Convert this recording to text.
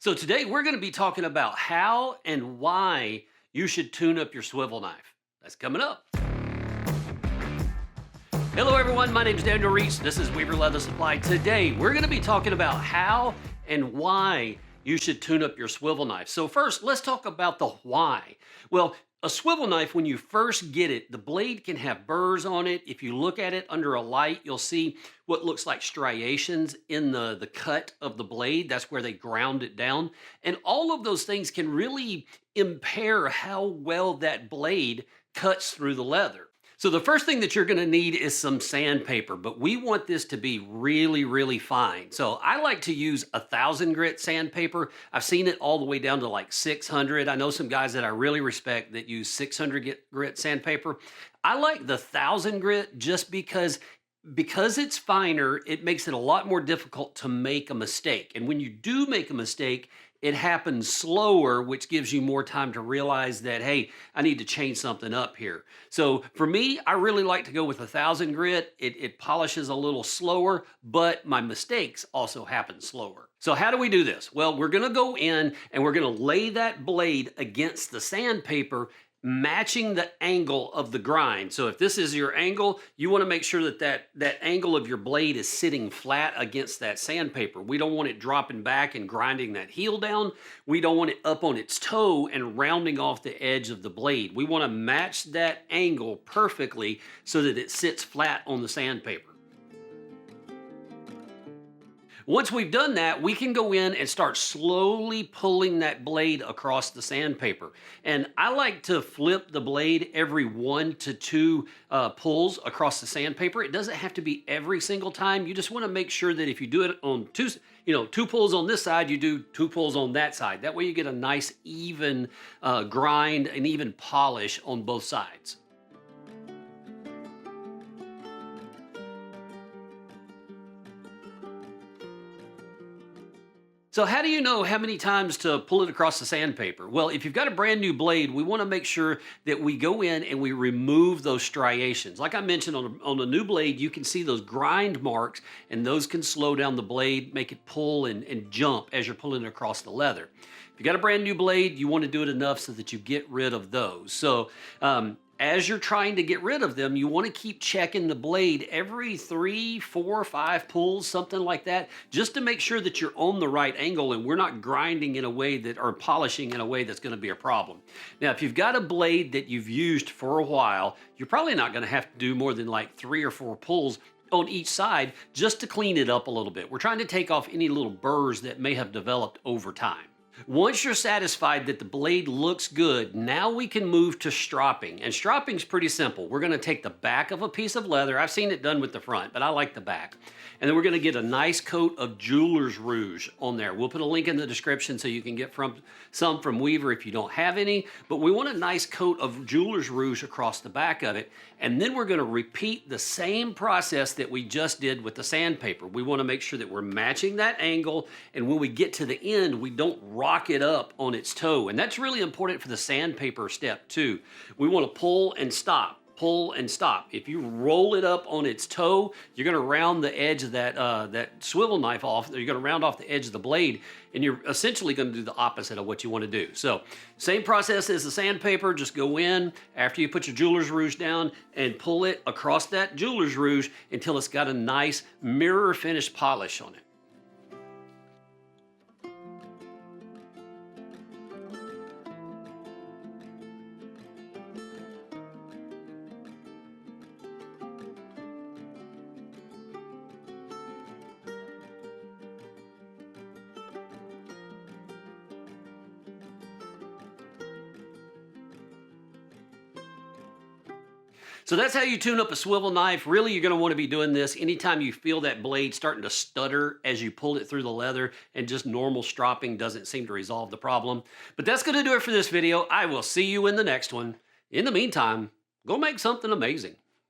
So today we're going to be talking about how and why you should tune up your swivel knife. That's coming up. Hello everyone, my name is Daniel Reese. This is Weaver Leather Supply. Today we're going to be talking about how and why you should tune up your swivel knife. So first, let's talk about the why. Well, a swivel knife, when you first get it, the blade can have burrs on it. If you look at it under a light, you'll see what looks like striations in the cut of the blade. That's where they ground it down. And all of those things can really impair how well that blade cuts through the leather. So the first thing that you're going to need is some sandpaper, but we want this to be really, really fine. So I like to use 1,000 grit sandpaper. I've seen it all the way down to like 600. I know some guys that I really respect that use 600 grit sandpaper. I like the 1,000 grit just because it's finer, it makes it a lot more difficult to make a mistake. And when you do make a mistake, it happens slower, which gives you more time to realize that, hey, I need to change something up here. So for me, I really like to go with 1,000 grit. It polishes a little slower, but my mistakes also happen slower. So how do we do this? Well, we're gonna go in and we're gonna lay that blade against the sandpaper, matching the angle of the grind. So if this is your angle, you want to make sure that angle of your blade is sitting flat against that sandpaper. We don't want it dropping back and grinding that heel down. We don't want it up on its toe and rounding off the edge of the blade. We want to match that angle perfectly so that it sits flat on the sandpaper. Once we've done that, we can go in and start slowly pulling that blade across the sandpaper. And I like to flip the blade every 1 to 2 pulls across the sandpaper. It doesn't have to be every single time. You just want to make sure that if you do it on two pulls on this side, you do 2 pulls on that side. That way you get a nice even grind and even polish on both sides. So how do you know how many times to pull it across the sandpaper? Well, if you've got a brand new blade, we want to make sure that we go in and we remove those striations. Like I mentioned, on a new blade, you can see those grind marks, and those can slow down the blade, make it pull and jump as you're pulling it across the leather. If you got a brand new blade, you want to do it enough so that you get rid of those. So as you're trying to get rid of them, you want to keep checking the blade every 3, 4, 5 pulls, something like that, just to make sure that you're on the right angle and we're not grinding in a way that, or polishing in a way that's going to be a problem. Now, if you've got a blade that you've used for a while, you're probably not going to have to do more than like 3 or 4 pulls on each side just to clean it up a little bit. We're trying to take off any little burrs that may have developed over time. Once you're satisfied that the blade looks good, now we can move to stropping. And stropping is pretty simple. We're going to take the back of a piece of leather. I've seen it done with the front, but I like the back. And then we're going to get a nice coat of jeweler's rouge on there. We'll put a link in the description so you can get some from Weaver if you don't have any. But we want a nice coat of jeweler's rouge across the back of it. And then we're going to repeat the same process that we just did with the sandpaper. We want to make sure that we're matching that angle. And when we get to the end, we don't rock it up on its toe. And that's really important for the sandpaper step too. We want to pull and stop. Pull and stop. If you roll it up on its toe, you're going to round the edge of that swivel knife off. You're going to round off the edge of the blade, and you're essentially going to do the opposite of what you want to do. So same process as the sandpaper. Just go in after you put your jeweler's rouge down and pull it across that jeweler's rouge until it's got a nice mirror finish polish on it. So that's how you tune up a swivel knife. Really, you're going to want to be doing this anytime you feel that blade starting to stutter as you pull it through the leather, and just normal stropping doesn't seem to resolve the problem. But that's going to do it for this video. I will see you in the next one. In the meantime, go make something amazing.